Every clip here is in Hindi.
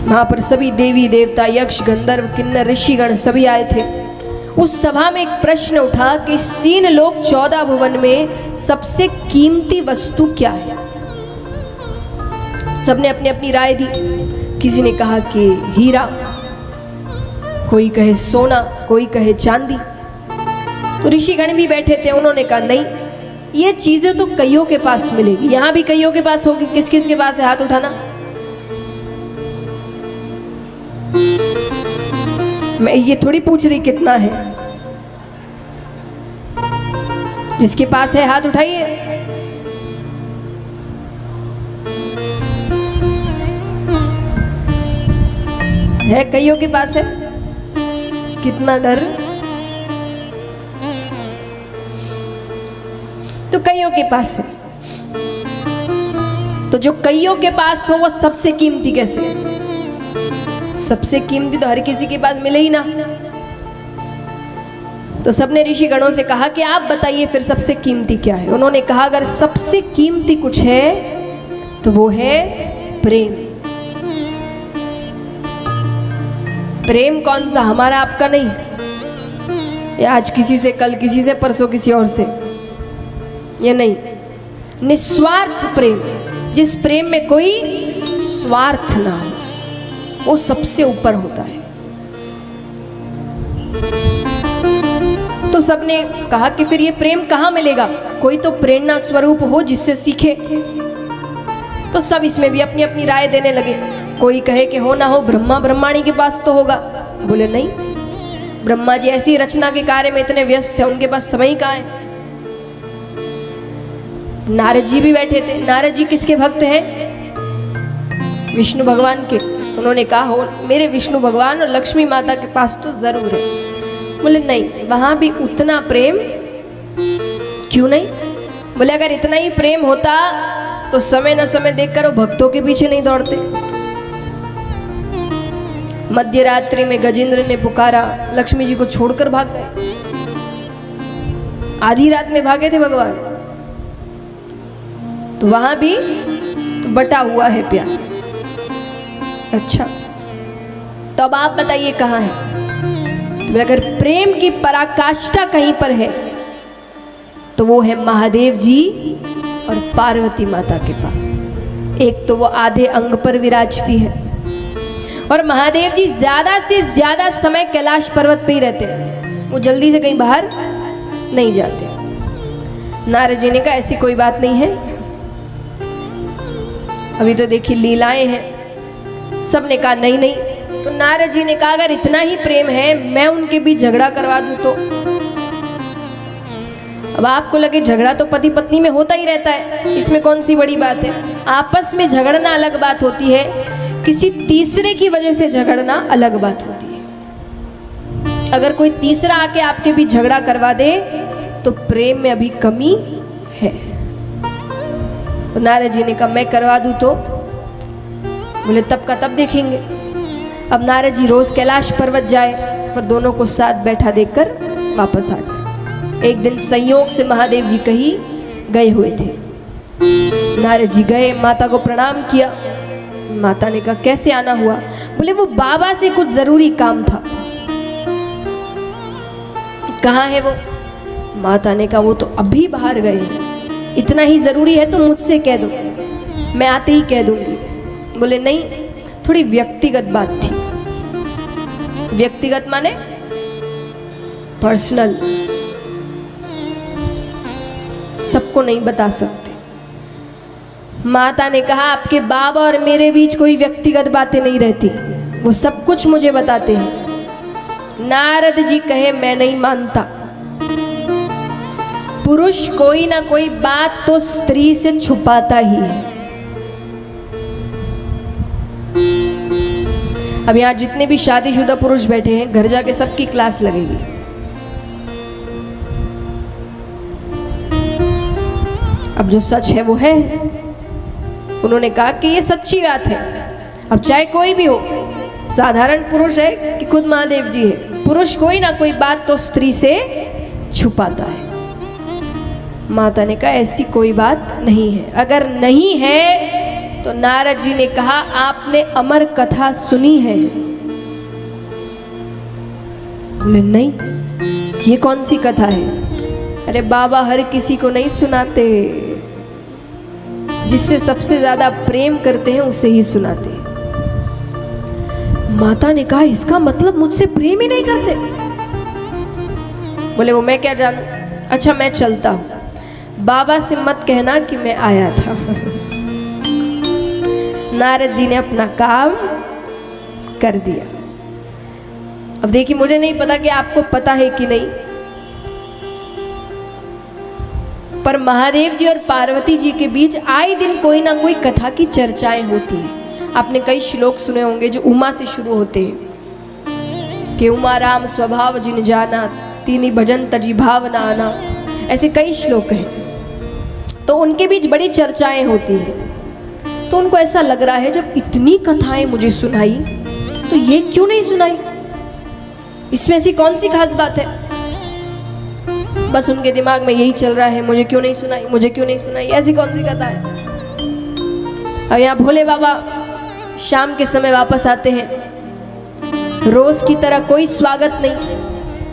वहां पर सभी देवी देवता, यक्ष, गंधर्व, किन्नर, ऋषिगण सभी आए थे। उस सभा में एक प्रश्न उठा कि इस 3 लोक 14 भुवन में सबसे कीमती वस्तु क्या है। सबने अपनी अपनी राय दी। किसी ने कहा कि हीरा, कोई कहे सोना, कोई कहे चांदी। तो ऋषिगण भी बैठे थे, उन्होंने कहा नहीं, ये चीजें तो कईयों के पास मिलेगी। यहां भी कईयों के पास होगी। किस किस के पास है, हाथ उठाना। मैं ये थोड़ी पूछ रही कितना है, जिसके पास है हाथ उठाइए। है, कईयों के पास है। कितना डर, तो कईयों के पास है। तो जो कईयों के पास हो वो सबसे कीमती कैसे है? सबसे कीमती तो हर किसी के पास मिले ही ना। तो सबने ऋषि गणों से कहा कि आप बताइए फिर सबसे कीमती क्या है। उन्होंने कहा अगर सबसे कीमती कुछ है तो वो है प्रेम। प्रेम कौन सा, हमारा आपका नहीं, या आज किसी से, कल किसी से, परसों किसी और से, ये नहीं। निस्वार्थ प्रेम, जिस प्रेम में कोई स्वार्थ ना हो, वो सबसे ऊपर होता है। तो सबने कहा कि फिर ये प्रेम कहाँ मिलेगा? कोई तो प्रेरणा स्वरूप हो जिससे सीखे। तो सब इसमें भी अपनी अपनी राय देने लगे। कोई कहे कि हो ना हो ब्रह्मा ब्रह्माणी के पास तो होगा। बोले नहीं, ब्रह्मा जी ऐसी रचना के कार्य में इतने व्यस्त थे, उनके पास समय ही कहाँ है। नारद जी भी बैठे थे। नारद जी किसके भक्त हैं? विष्णु भगवान के। तो उन्होंने कहा हो मेरे विष्णु भगवान और लक्ष्मी माता के पास तो जरूर है। बोले नहीं, वहां भी उतना प्रेम क्यों नहीं? बोले अगर इतना ही प्रेम होता तो समय न समय देखकर वो भक्तों के पीछे नहीं दौड़ते। मध्य रात्रि में गजेंद्र ने पुकारा, लक्ष्मी जी को छोड़कर भाग गए। आधी रात में भागे थे भगवान। तो वहां भी बटा हुआ है प्यार। अच्छा, तो अब आप बताइए कहाँ है? तो अगर प्रेम की पराकाष्ठा कहीं पर है तो वो है महादेव जी और पार्वती माता के पास। एक तो वो आधे अंग पर विराजती है और महादेव जी ज्यादा से ज्यादा समय कैलाश पर्वत पे ही रहते हैं। वो जल्दी से कहीं बाहर नहीं जाते। नारद जी ने कहा ऐसी कोई बात नहीं है, अभी तो देखिए लीलाएं हैं। सबने कहा नहीं नहीं। तो नारद जी ने कहा अगर इतना ही प्रेम है, मैं उनके बीच झगड़ा करवा दूं तो? अब आपको लगे झगड़ा तो पति पत्नी में होता ही रहता है, इसमें कौन सी बड़ी बात है। आपस में झगड़ना अलग बात होती है, किसी तीसरे की वजह से झगड़ना अलग बात होती है। अगर कोई तीसरा आके आपके बीच झगड़ा करवा दे तो प्रेम में अभी कमी है। तो नारद जी ने कहा मैं करवा दूं तो? बोले तब का तब देखेंगे। अब नारद जी रोज कैलाश पर्वत जाए पर दोनों को साथ बैठा देखकर वापस आ जाए। एक दिन संयोग से महादेव जी कहीं गए हुए थे। नारद जी गए, माता को प्रणाम किया। माता ने कहा कैसे आना हुआ? बोले वो बाबा से कुछ जरूरी काम था। कहाँ है वो? माता ने कहा वो तो अभी बाहर गए हैं। इतना ही जरूरी है तो मुझसे कह दो, मैं आते ही कह दूंगी। बोले नहीं, थोड़ी व्यक्तिगत बात थी। व्यक्तिगत माने पर्सनल, सबको नहीं बता सकते। माता ने कहा आपके बाबा और मेरे बीच कोई व्यक्तिगत बातें नहीं रहती, वो सब कुछ मुझे बताते हैं। नारद जी कहे मैं नहीं मानता। पुरुष कोई ना कोई बात तो स्त्री से छुपाता ही है। अब यहाँ जितने भी शादीशुदा पुरुष बैठे हैं, घर जाके सबकी क्लास लगेगी। अब जो सच है वो है। उन्होंने कहा कि ये सच्ची बात है। अब चाहे कोई भी हो, साधारण पुरुष है कि खुद महादेव जी है, पुरुष कोई ना कोई बात तो स्त्री से छुपाता है। माता ने कहा ऐसी कोई बात नहीं है। अगर नहीं है तो नारद जी ने कहा, आपने अमर कथा सुनी है? बोले नहीं, ये कौन सी कथा है? अरे बाबा हर किसी को नहीं सुनाते, जिससे सबसे ज्यादा प्रेम करते हैं उसे ही सुनाते हैं। माता ने कहा, इसका मतलब मुझसे प्रेम ही नहीं करते? बोले वो मैं क्या जानूं, अच्छा मैं चलता हूं, बाबा से मत कहना कि मैं आया था। नारद जी ने अपना काम कर दिया। अब देखिए, मुझे नहीं पता कि आपको पता है कि नहीं, पर महादेव जी और पार्वती जी के बीच आए दिन कोई ना कोई कथा की चर्चाएं होती हैं। आपने कई श्लोक सुने होंगे जो उमा से शुरू होते हैं कि उमा राम स्वभाव जिन जाना, तीनी भजन तजी भाव ना आना, ऐसे कई श्लोक हैं। तो उनके बीच बड़ी चर्चाएं होती हैं। तो उनको ऐसा लग रहा है, जब इतनी कथाएं मुझे सुनाई तो ये क्यों नहीं सुनाई, इसमें ऐसी कौन सी खास बात है? बस उनके दिमाग में यही चल रहा है, मुझे क्यों नहीं सुनाई, मुझे क्यों नहीं सुनाई, ऐसी कौन सी कथा है? अब यहाँ भोले बाबा शाम के समय वापस आते हैं। रोज की तरह कोई स्वागत नहीं,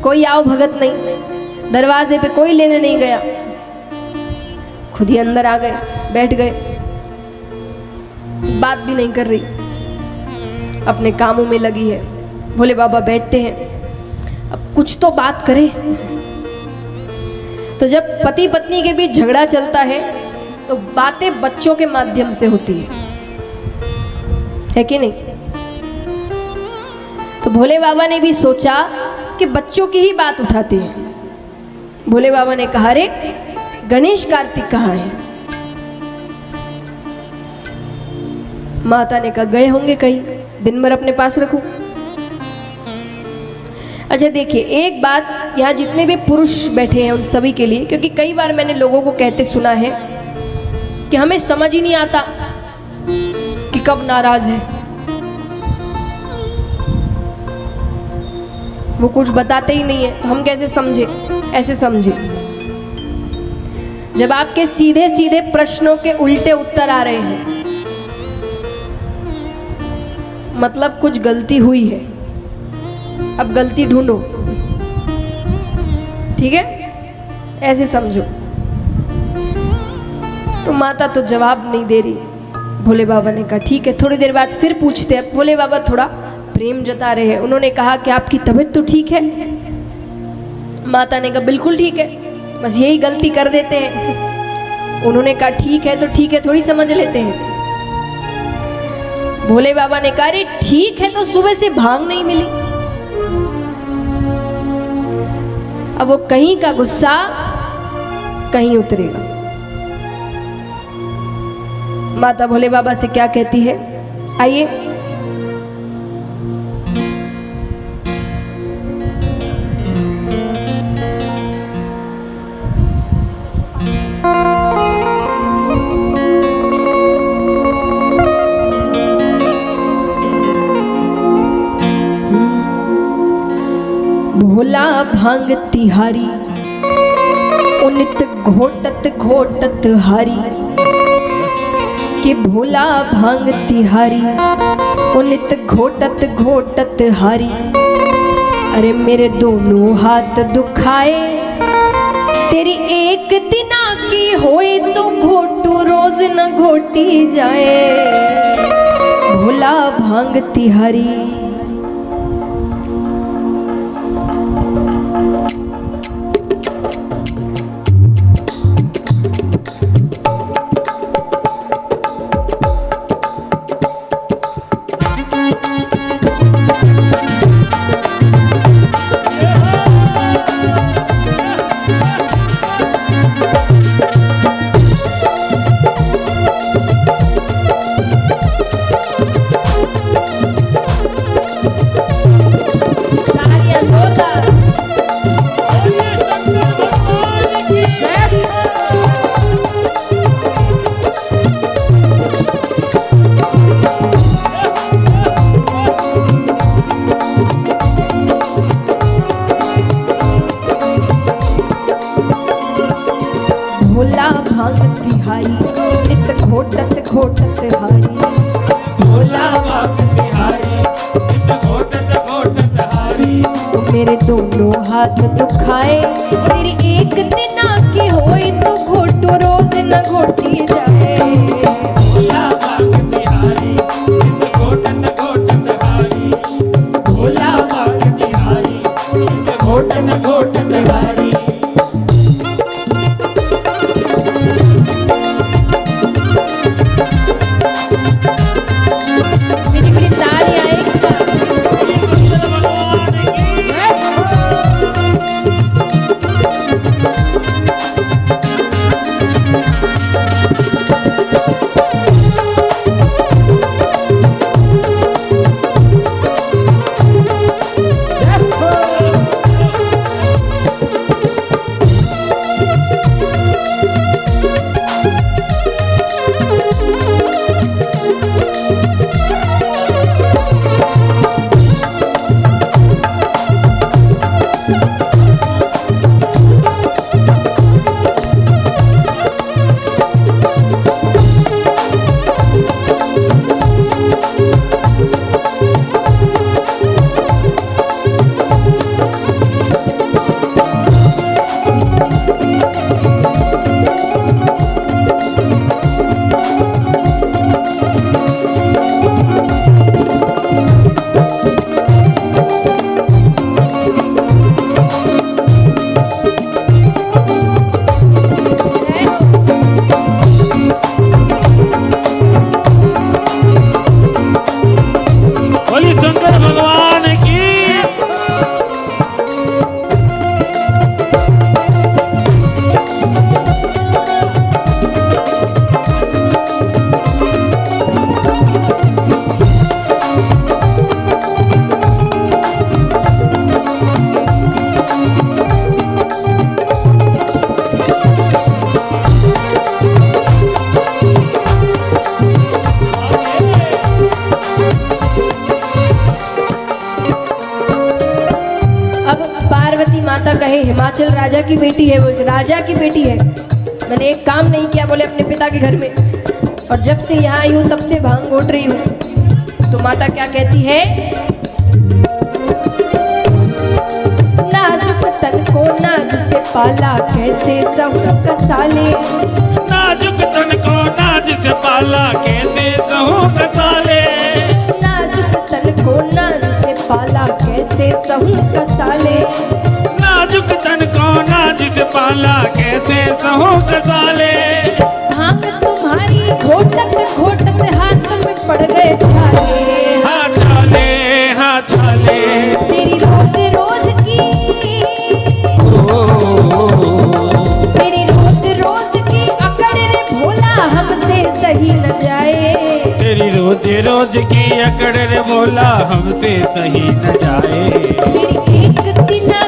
कोई आओ भगत नहीं, दरवाजे पे कोई लेने नहीं गया, खुद ही अंदर आ गए, बैठ गए, बात भी नहीं कर रही, अपने कामों में लगी है। भोले बाबा बैठते हैं, अब कुछ तो बात करे। तो जब पति पत्नी के बीच झगड़ा चलता है तो बातें बच्चों के माध्यम से होती है कि नहीं? तो भोले बाबा ने भी सोचा कि बच्चों की ही बात उठाते हैं। भोले बाबा ने कहा, रे गणेश कार्तिक कहाँ हैं? माता ने कहा, गए होंगे कहीं, दिन भर अपने पास रखूं। अच्छा देखिए, एक बात यहाँ जितने भी पुरुष बैठे हैं उन सभी के लिए, क्योंकि कई बार मैंने लोगों को कहते सुना है कि हमें समझ ही नहीं आता कि कब नाराज है, वो कुछ बताते ही नहीं है, तो हम कैसे समझे? ऐसे समझे, जब आपके सीधे सीधे प्रश्नों के उल्टे उत्तर आ रहे हैं, मतलब कुछ गलती हुई है, अब गलती ढूंढो, ठीक है? ऐसे समझो। तो माता तो जवाब नहीं दे रही। भोले बाबा ने कहा, ठीक है, थोड़ी देर बाद फिर पूछते हैं। भोले बाबा थोड़ा प्रेम जता रहे हैं। उन्होंने कहा कि आपकी तबीयत तो ठीक है? माता ने कहा, बिल्कुल ठीक है, बस यही गलती कर देते हैं। उन्होंने कहा, ठीक है तो ठीक है, थोड़ी समझ लेते हैं। भोले बाबा ने कहा, अरे ठीक है तो सुबह से भांग नहीं मिली। अब वो कहीं का गुस्सा कहीं उतरेगा। माता भोले बाबा से क्या कहती है, आइए। भोला भांग तिहारी उनित घोटत घोटत हारी, कि भोला भांग तिहारी उनित घोटत घोटत हारी। अरे मेरे दोनों हाथ दुखाए, तेरी एक दिना की होए तो घोटू रोज न घोटी जाए। भोला भांग तिहारी। मेरे दोनों हाथ दुखाए, तेरी एक दिना की होई तो घोटो रोज न घोटी जाए। भोला भाग बिहारी नित घोटन घोटन हारी, भोला भाग बिहारी नित घोटन घोटन हारी। मेरी बड़ी ताली आएगी। माता कहे हिमाचल राजा की बेटी है, वो एक राजा की बेटी है, मैंने एक काम नहीं किया बोले अपने पिता के घर में, और जब से यहाँ आई हूँ तब से भांग घोट रही हूँ। तो माता क्या कहती है, नाजुक तन को नाज से पाला कैसे सहू कसाले, नाजुक तन को नाज से पाला कैसे सहू कसाले, नाजुक तन को नाज से पाला कैसे सहू कसाले, नाजुक तन को नाज से पाला कैसे सहू कसाले। भांग तुम्हारी घोटत घोटत हाथ में पड़ गए छाले, हाँ छाले, हाँ छाले, तेरी रोज रोज की, तेरी रोज रोज की अकड़ रे भोला हमसे सही न जाए, तेरी रोज रोज की अकड़ रे भोला हमसे सही न जाए, तेरी एक दिना